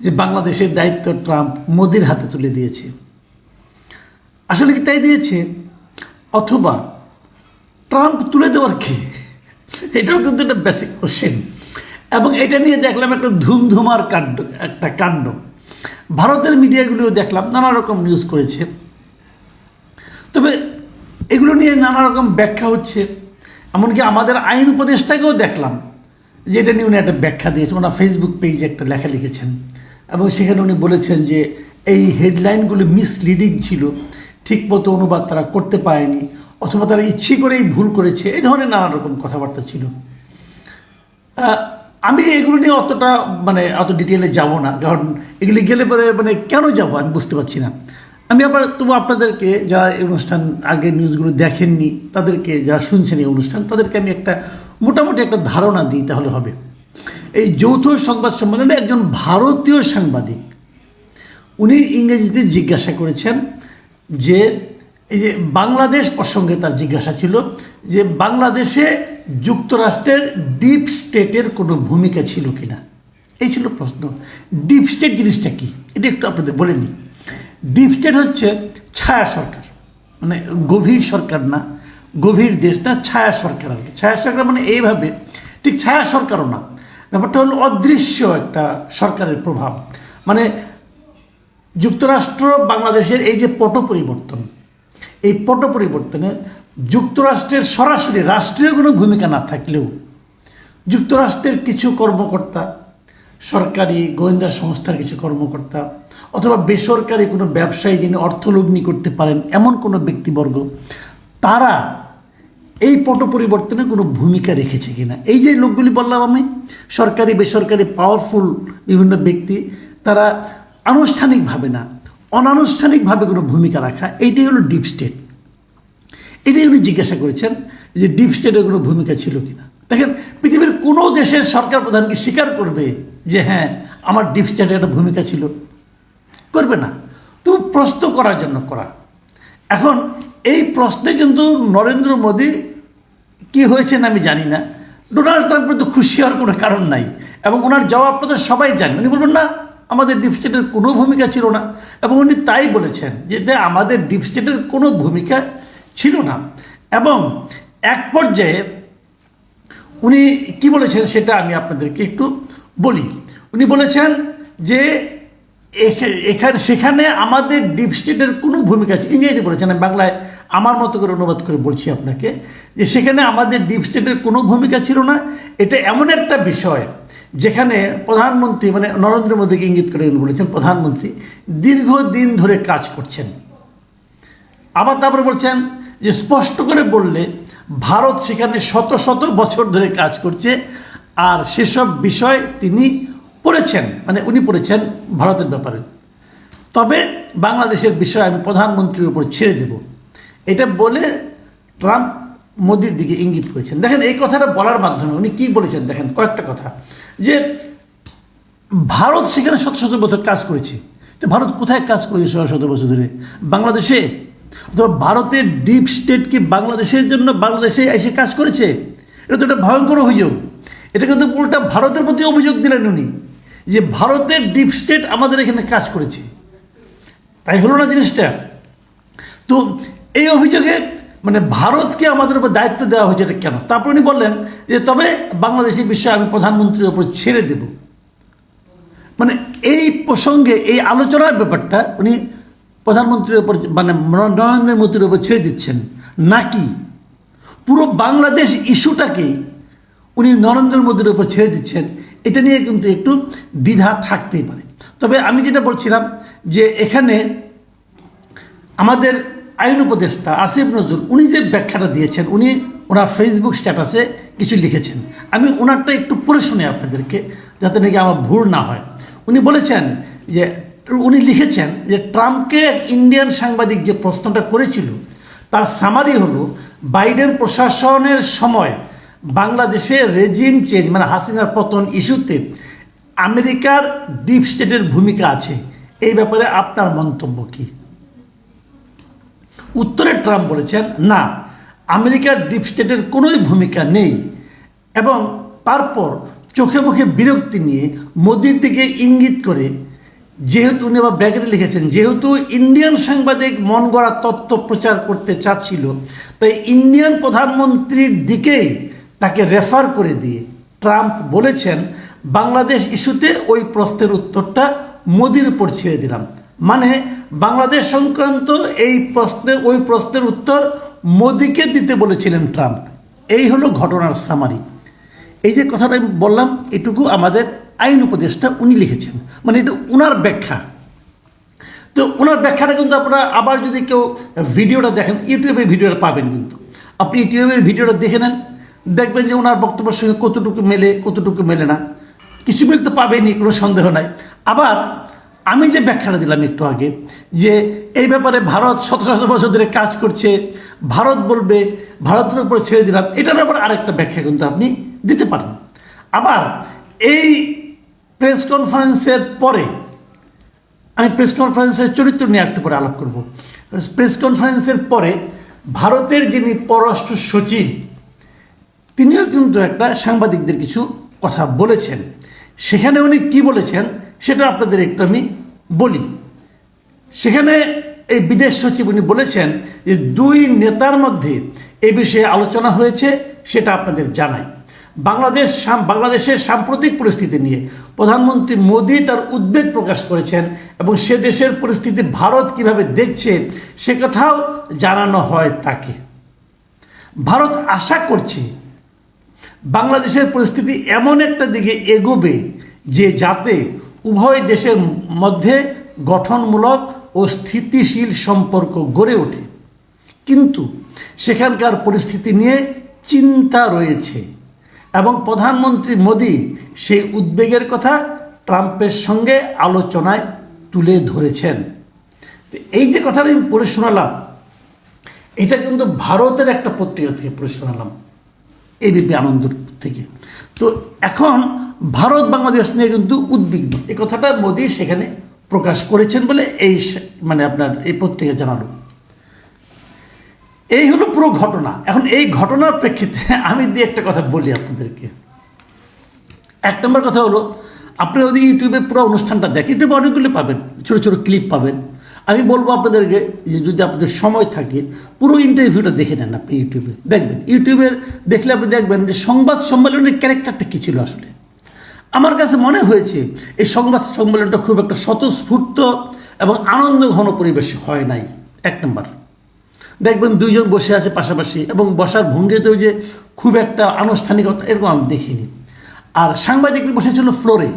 যে বাংলাদেশের দায়িত্ব ট্রাম্প মোদির হাতে তুলে দিয়েছে। আসলে কি তাই দিয়েছে, অথবা ট্রাম্প তুলে দেওয়ার কি? এটাও কিন্তু একটা বেসিক কোশ্চেন। এবং এটা নিয়ে দেখলাম একটা ধুমধুমার কাণ্ড। ভারতের মিডিয়াগুলোও দেখলাম নানা রকম নিউজ করেছে। তবে এগুলো নিয়ে নানা রকম ব্যাখ্যা হচ্ছে। এমনকি আমাদের আইন উপদেষ্টাকেও দেখলাম যে এটা নিয়ে উনি একটা ব্যাখ্যা দিয়েছেন। ওনার ফেসবুক পেজে একটা লেখা লিখেছেন এবং সেখানে উনি বলেছেন যে এই হেডলাইনগুলো মিসলিডিং ছিল, ঠিকমতো অনুবাদ তারা করতে পারেনি, অথবা তারা ইচ্ছে করেই ভুল করেছে, এই ধরনের নানা রকম কথাবার্তা ছিল। আমি এগুলো নিয়ে অত ডিটেলে যাব না, কারণ এগুলি গেলে পরে কেন যাব আমি বুঝতে পারছি না। আমি আবার তবু আপনাদেরকে যারা এই অনুষ্ঠান আগের নিউজগুলো দেখেননি, তাদেরকে যারা শুনছেন এই অনুষ্ঠান, তাদেরকে আমি মোটামুটি একটা ধারণা দিই, তাহলে হবে। এই যৌথ সংবাদ সম্মেলনে একজন ভারতীয় সাংবাদিক উনি ইংরেজিতে জিজ্ঞাসা করেছেন যে এই যে বাংলাদেশ প্রসঙ্গে তার জিজ্ঞাসা ছিল যে বাংলাদেশে যুক্তরাষ্ট্রের ডিপ স্টেটের কোনো ভূমিকা ছিল কিনা। এই ছিল প্রশ্ন। ডিপ স্টেট জিনিসটা কি এটা একটু আপনাদের বলে নিই। ডিপ স্টেট হচ্ছে ছায়া সরকার, গভীর সরকার না, গভীর দেশ না, ছায়া সরকার আর কি। ছায়া সরকার এইভাবে ঠিক ছায়া সরকারও না, ব্যাপারটা হলো অদৃশ্য একটা সরকারের প্রভাব। যুক্তরাষ্ট্র বাংলাদেশের এই যে পট পরিবর্তন, এই পট পরিবর্তনে যুক্তরাষ্ট্রের সরাসরি রাষ্ট্রীয় কোনো ভূমিকা না থাকলেও যুক্তরাষ্ট্রের কিছু কর্মকর্তা, সরকারি গোয়েন্দা সংস্থার কিছু কর্মকর্তা, অথবা বেসরকারি কোনো ব্যবসায়ী যিনি অর্থলগ্নি করতে পারেন এমন কোনো ব্যক্তিবর্গ, তারা এই পট পরিবর্তনে কোনো ভূমিকা রেখেছে কিনা। এই যে লোকগুলি বললাম আমি, সরকারি বেসরকারি পাওয়ারফুল বিভিন্ন ব্যক্তি, তারা আনুষ্ঠানিকভাবে না, অনানুষ্ঠানিকভাবে কোনো ভূমিকা রাখা, এইটাই হলো ডিপ স্টেট। এটাই উনি জিজ্ঞাসা করেছেন যে ডিপ স্টেটের কোনো ভূমিকা ছিল কিনা। দেখেন, পৃথিবীর কোনো দেশের সরকার প্রধান কি স্বীকার করবে যে হ্যাঁ আমার ডিপ স্টেটের একটা ভূমিকা ছিল? করবে না। তো প্রশ্ন করার জন্য করা। এখন এই প্রশ্নে কিন্তু নরেন্দ্র মোদী কি হয়েছেন আমি জানি না, ডোনাল্ড ট্রাম্পের তো খুশি হওয়ার কোনো কারণ নাই। এবং ওনার জবাবটা তো সবাই জানেন। উনি বলবেন না আমাদের ডিপ স্টেটের কোনো ভূমিকা ছিল না, এবং উনি তাই বলেছেন যে আমাদের ডিপ স্টেটের কোনো ভূমিকা ছিল না। এবং এক পর্যায়ে উনি কি বলেছেন সেটা আমি আপনাদেরকে একটু বলি। উনি বলেছেন যে সেখানে আমাদের ডিপ স্টেটের কোনো ভূমিকা ছিল, ইংরেজি বলেছেন, আমি বাংলায় আমার মতো করে অনুবাদ করে বলছি আপনাকে, যে সেখানে আমাদের ডিপ স্টেটের কোনো ভূমিকা ছিল না। এটা এমন একটা বিষয় যেখানে প্রধানমন্ত্রী নরেন্দ্র মোদীকে ইঙ্গিত করে বলেছেন প্রধানমন্ত্রী দীর্ঘদিন ধরে কাজ করছেন। আবার তারপরে বলছেন যে স্পষ্ট করে বললে ভারত সেখানে শত শত বছর ধরে কাজ করছে, আর সেসব বিষয় তিনি পড়েছেন, উনি পড়েছেন ভারতের ব্যাপারে। তবে বাংলাদেশের বিষয় আমি প্রধানমন্ত্রীর উপর ছেড়ে দেব, এটা বলে ট্রাম্প মোদির দিকে ইঙ্গিত করেছেন। দেখেন, এই কথাটা বলার মাধ্যমে উনি কি বলেছেন, দেখেন কয়েকটা কথা, যে ভারত সেখানে শত শত বছর কাজ করেছে। তো ভারত কোথায় কাজ করেছে শত শত বছর ধরে? বাংলাদেশে? অথবা ভারতের ডিপ স্টেট কি বাংলাদেশের জন্য বাংলাদেশে এসে কাজ করেছে? এটা তো একটা ভয়ঙ্কর অভিযোগ। এটা কিন্তু উল্টা ভারতের প্রতি অভিযোগ দিলেন উনি, যে ভারতের ডিপ স্টেট আমাদের এখানে কাজ করেছে। তাই হলো না জিনিসটা? তো এই অভিযোগে ভারতকে আমাদের উপর দায়িত্ব দেওয়া হয়েছে, এটা কেন? তারপর উনি বললেন যে তবে বাংলাদেশের বিষয়ে আমি প্রধানমন্ত্রীর উপর ছেড়ে দেব। এই প্রসঙ্গে এই আলোচনার ব্যাপারটা উনি প্রধানমন্ত্রীর উপর নরেন্দ্র মোদীর উপর ছেড়ে দিচ্ছেন, নাকি পুরো বাংলাদেশ ইস্যুটাকেই উনি নরেন্দ্র মোদীর উপর ছেড়ে দিচ্ছেন, এটা নিয়ে কিন্তু একটু দ্বিধা থাকতেই পারে। তবে আমি যেটা বলছিলাম যে এখানে আমাদের আইন উপদেষ্টা আসিফ নজরুল উনি যে ব্যাখ্যাটা দিয়েছেন, উনি ওনার ফেসবুক স্ট্যাটাসে কিছু লিখেছেন। আমি ওনারটা একটু পড়ে শুনি আপনাদেরকে, যাতে নাকি আমার ভুল না হয়। উনি বলেছেন যে উনি লিখেছেন যে ট্রাম্পকে এক ইন্ডিয়ান সাংবাদিক যে প্রশ্নটা করেছিল তার সামারি হলো বাইডেন প্রশাসনের সময় বাংলাদেশে রেজিম চেঞ্জ হাসিনার পতন ইস্যুতে আমেরিকার ডিপ স্টেটের ভূমিকা আছে, এই ব্যাপারে আপনার মন্তব্য কি? উত্তরে ট্রাম্প বলেছেন না, আমেরিকার ডিপ স্টেটের কোনোই ভূমিকা নেই। এবং তারপর চোখে মুখে বিরক্তি নিয়ে মোদির দিকে ইঙ্গিত করে যেহেতু উনি আবার ব্র্যাকেটে লিখেছেন, যেহেতু ইন্ডিয়ান সাংবাদিক মন গড়া তথ্য প্রচার করতে চাচ্ছিল, তাই ইন্ডিয়ান প্রধানমন্ত্রীর দিকেই তাকে রেফার করে দিয়ে ট্রাম্প বলেছেন বাংলাদেশ ইস্যুতে ওই প্রশ্নের উত্তরটা মোদির উপর ছেড়ে দিলাম। মানে বাংলাদেশ সংক্রান্ত ওই প্রশ্নের উত্তর মোদিকে দিতে বলেছিলেন ট্রাম্প। এই হলো ঘটনার সামারি। এই যে কথাটা আমি বললাম, এটুকু আমাদের আইন উপদেষ্টা উনি লিখেছেন, মানে এটা ওনার ব্যাখ্যা। তো ওনার ব্যাখ্যাটা কিন্তু আপনারা আবার যদি কেউ ভিডিওটা দেখেন, ইউটিউবে ভিডিওটা পাবেন, কিন্তু আপনি ইউটিউবের ভিডিওটা দেখে নেন, দেখবেন যে ওনার বক্তব্যের সঙ্গে কতটুকু মেলে কতটুকু মেলে না, কিছু মিল তো পাবেনই, কোনো সন্দেহ নাই। আবার আমি যে ব্যাখ্যাটা দিলাম একটু আগে, যে এই ব্যাপারে ভারত 17 বছর ধরে কাজ করছে, ভারত বলবে, ভারতের উপর ছেড়ে দিলাম, এটার আবার আরেকটা ব্যাখ্যা কিন্তু আপনি দিতে পারেন। আবার এই প্রেস কনফারেন্সের পরে আমি প্রেস কনফারেন্সের চরিত্র নিয়ে একটু পরে আলাপ করব। প্রেস কনফারেন্সের পরে ভারতের যিনি পররাষ্ট্র সচিব, তিনিও কিন্তু একটা সাংবাদিকদের কিছু কথা বলেছেন। সেখানে উনি কি বলেছেন সেটা আপনাদের একটু আমি বলি। সেখানে এই বিদেশ সচিব উনি বলেছেন যে দুই নেতার মধ্যে এই বিষয়ে আলোচনা হয়েছে, সেটা আপনাদের জানাই। বাংলাদেশের সাম্প্রতিক পরিস্থিতি নিয়ে প্রধানমন্ত্রী মোদি তার উদ্বেগ প্রকাশ করেছেন এবং সে দেশের পরিস্থিতি ভারত কিভাবে দেখছে সে কথাও জানানো হয় তাকে। ভারত আশা করছে বাংলাদেশের পরিস্থিতি এমন একটা দিকে এগোবে যে যাতে উভয় দেশের মধ্যে গঠনমূলক ও স্থিতিশীল সম্পর্ক গড়ে ওঠে, কিন্তু সেখানকার পরিস্থিতি নিয়ে চিন্তা রয়েছে এবং প্রধানমন্ত্রী মোদি সেই উদ্বেগের কথা ট্রাম্পের সঙ্গে আলোচনায় তুলে ধরেছেন। এই যে কথাটা আমি পড়ে শোনালাম, এটা কিন্তু ভারতের একটা পত্রিকা থেকে পড়ে শোনালাম, এবিপি আনন্দ থেকে। তো এখন ভারত বাংলাদেশ নিয়ে কিন্তু উদ্বিগ্ন, এই কথাটা মোদি সেখানে প্রকাশ করেছেন বলে আপনার এই পত্রিকা জানালো। এই হলো পুরো ঘটনা। এখন এই ঘটনার প্রেক্ষিতে আমি একটা কথা বলি আপনাদেরকে। এক নম্বর কথা হলো, আপনি যদি ইউটিউবে পুরো অনুষ্ঠানটা দেখেন, ইউটিউবে অনেকগুলো পাবেন, ছোটো ছোটো ক্লিপ পাবেন। আমি বলবো আপনাদেরকে যে যদি আপনাদের সময় থাকে পুরো ইন্টারভিউটা দেখে নেন, আপনি ইউটিউবে দেখবেন। ইউটিউবের দেখলে আপনি দেখবেন যে সংবাদ সম্মেলনের ক্যারেক্টারটা কী ছিল। আসলে আমার কাছে মনে হয়েছে এই সংবাদ সম্মেলনটা খুব একটা স্বতঃস্ফূর্ত এবং আনন্দ ঘন পরিবেশে হয় নাই। এক নম্বর, দেখবেন দুইজন বসে আছে পাশাপাশি এবং বসার ভঙ্গিতেও যে খুব একটা আনুষ্ঠানিকতা এরকম আমি দেখিনি। আর সাংবাদিকরা বসেছিল ফ্লোরে,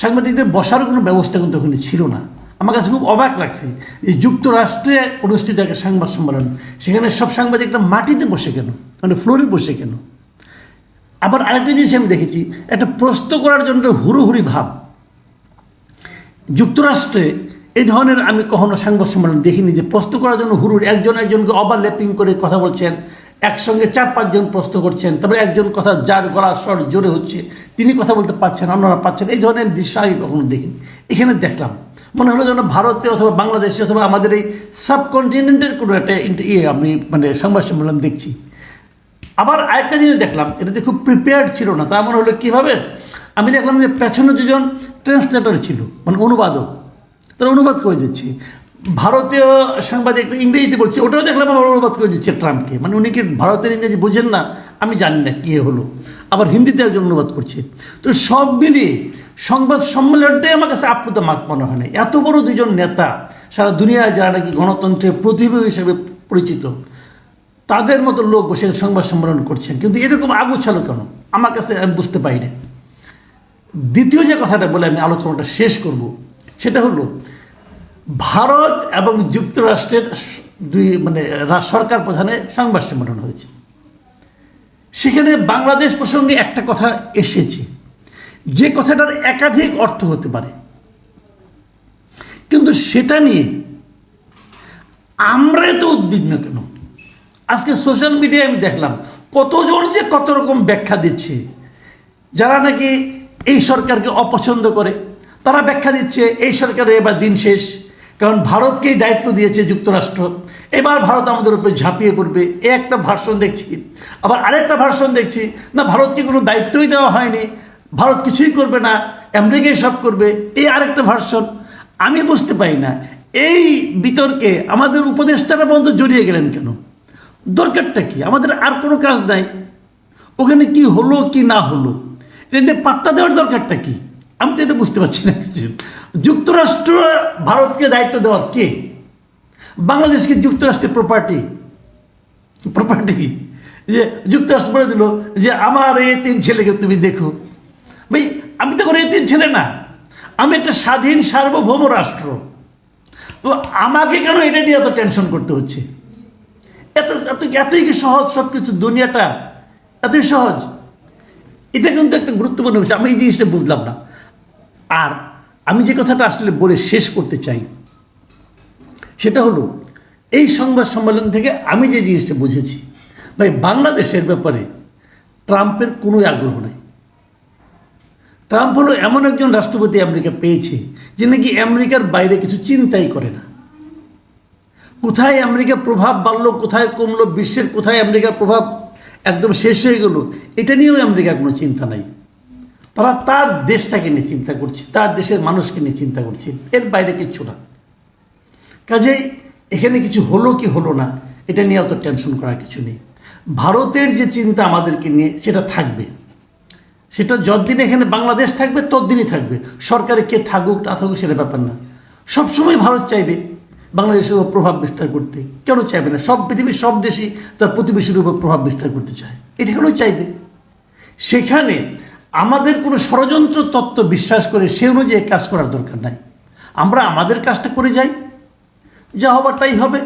সাংবাদিকদের বসার কোনো ব্যবস্থা কিন্তু ওখানে ছিল না। আমার কাছে খুব অবাক লাগছে যে যুক্তরাষ্ট্রে অনুষ্ঠিত একটা সংবাদ সম্মেলন, সেখানে সব সাংবাদিকরা মাটিতে বসে কেন, মানে ফ্লোরে বসে কেন। আবার আরেকটা জিনিস আমি দেখেছি, একটা প্রশ্ন করার জন্য হুড়োহুড়ি ভাব। যুক্তরাষ্ট্রে এই ধরনের আমি কখনো সংবাদ সম্মেলন দেখিনি যে প্রশ্ন করার জন্য হুড়ুড়ি, একজনকে ওভারল্যাপিং করে কথা বলছেন, একসঙ্গে 4-5 জন প্রশ্ন করছেন, তারপরে একজন কথা যার গলার স্বর জোরে হচ্ছে তিনি কথা বলতে পারছেন, অন্যরা পাচ্ছেন, এই ধরনের দৃশ্য আগে কখনো দেখিনি। এখানে দেখলাম, মনে হলো যেন ভারতে অথবা বাংলাদেশে অথবা আমাদের এই সাবকন্টিনেন্টের কোনো একটা আমি সংবাদ সম্মেলন দেখছি। আবার আরেকটা জিনিস দেখলাম, এটাতে খুব প্রিপেয়ার্ড ছিল না। তা মনে হলো কীভাবে, আমি দেখলাম যে পেছনে দুজন ট্রান্সলেটর ছিল, মানে অনুবাদক, তারা অনুবাদ করে দিচ্ছে। ভারতীয় সাংবাদিক ইংরেজিতে বলছে, ওটাও দেখলাম আবার অনুবাদ করে দিচ্ছে ট্রাম্পকে। মানে উনি কি ভারতের ইংরেজি বোঝেন না আমি জানি না কী হলো, আবার হিন্দিতে একজন অনুবাদ করছে। তো সব মিলিয়ে সংবাদ সম্মেলনটাই আমার কাছে আপ্লুত মাত মনে হয় না। এত বড় দুজন নেতা, সারা দুনিয়ায় যারা নাকি গণতন্ত্রের প্রতিভা হিসেবে পরিচিত, তাদের মতো লোক বসে সংবাদ সম্মেলন করছেন, কিন্তু এরকম আগুছালো কেন আমার কাছে আমি বুঝতে পারি না। দ্বিতীয় যে কথাটা বলে আমি আলোচনাটা শেষ করব, সেটা হলো ভারত এবং যুক্তরাষ্ট্রের দুই সরকার প্রধানের সংবাদ সম্মেলন হয়েছে। সেখানে বাংলাদেশ প্রসঙ্গে একটা কথা এসেছে, যে কথাটার একাধিক অর্থ হতে পারে, কিন্তু সেটা নিয়ে আমরা এত উদ্বিগ্ন কেন? আজকে সোশ্যাল মিডিয়ায় আমি দেখলাম কতজন যে কত রকম ব্যাখ্যা দিচ্ছে। যারা নাকি এই সরকারকে অপছন্দ করে তারা ব্যাখ্যা দিচ্ছে এই সরকারের এবার দিন শেষ, কারণ ভারতকেই দায়িত্ব দিয়েছে যুক্তরাষ্ট্র, এবার ভারত আমাদের উপরে ঝাঁপিয়ে পড়বে, এ একটা ভার্সন দেখছি। আবার আরেকটা ভার্সন দেখছি, না ভারতকে কোনো দায়িত্বই দেওয়া হয়নি, ভারত কিছুই করবে না, আমেরিকাই সব করবে, এই আরেকটা ভার্সন। আমি বুঝতে পারি না এই বিতর্কে আমাদের উপদেষ্টারা পর্যন্ত জড়িয়ে গেলেন কেন? দরকারটা কি? আমাদের আর কোনো কাজ নাই, ওখানে কি হলো কি না হলো এটা নিয়ে পাত্তা দেওয়ার দরকারটা কি? আমি তো এটা বুঝতে পারছি না কিছু। যুক্তরাষ্ট্র ভারতকে দায়িত্ব দেওয়ার কে? বাংলাদেশ কি যুক্তরাষ্ট্রের প্রপার্টি? যে যুক্তরাষ্ট্র বলে দিল যে আমার এই 3 ছেলেকে তুমি দেখো। ভাই, আমি তো কোনো এই 3 ছেলে না, আমি একটা স্বাধীন সার্বভৌম রাষ্ট্র। তো আমাকে কেন এটা নিয়ে এত টেনশন করতে হচ্ছে? এতই কি সহজ সব কিছু? দুনিয়াটা এতই সহজ? এটা কিন্তু একটা গুরুত্বপূর্ণ বিষয়, আমি এই জিনিসটা বুঝলাম না। আর আমি যে কথাটা আসলে বলে শেষ করতে চাই সেটা হলো, এই সংবাদ সম্মেলন থেকে আমি যে জিনিসটা বুঝেছি, ভাই বাংলাদেশের ব্যাপারে ট্রাম্পের কোনো আগ্রহ নেই। ট্রাম্প হলো এমন একজন রাষ্ট্রপতি আমেরিকা পেয়েছে যে নাকি আমেরিকার বাইরে কিছু চিন্তাই করে না। কোথায় আমেরিকার প্রভাব বাড়লো, কোথায় কমলো, বিশ্বের কোথায় আমেরিকার প্রভাব একদম শেষ হয়ে গেল, এটা নিয়েও আমেরিকার কোনো চিন্তা নাই। তারা তার দেশটাকে নিয়ে চিন্তা করছে, তার দেশের মানুষকে নিয়ে চিন্তা করছে, এর বাইরে কিচ্ছু না। কাজেই এখানে কিছু হলো কি হলো না এটা নিয়ে অত টেনশন করার কিছু নেই। ভারতের যে চিন্তা আমাদেরকে নিয়ে সেটা থাকবে, সেটা যতদিন এখানে বাংলাদেশ থাকবে ততদিনই থাকবে। সরকারে কে থাকুক না থাকুক সেটা ব্যাপার না। সবসময় ভারত চাইবে বাংলাদেশের উপর প্রভাব বিস্তার করতে, কেন চাইবে না? সব পৃথিবীর সব দেশই তার প্রতিবেশীর উপর প্রভাব বিস্তার করতে চায়, এটা কেন চাইবে? সেখানে আমাদের কোনো ষড়যন্ত্র তত্ত্ব বিশ্বাস করে সে অনুযায়ী কাজ করার দরকার নাই। আমরা আমাদের কাজটা করে যাই, যা হবার তাই হবে।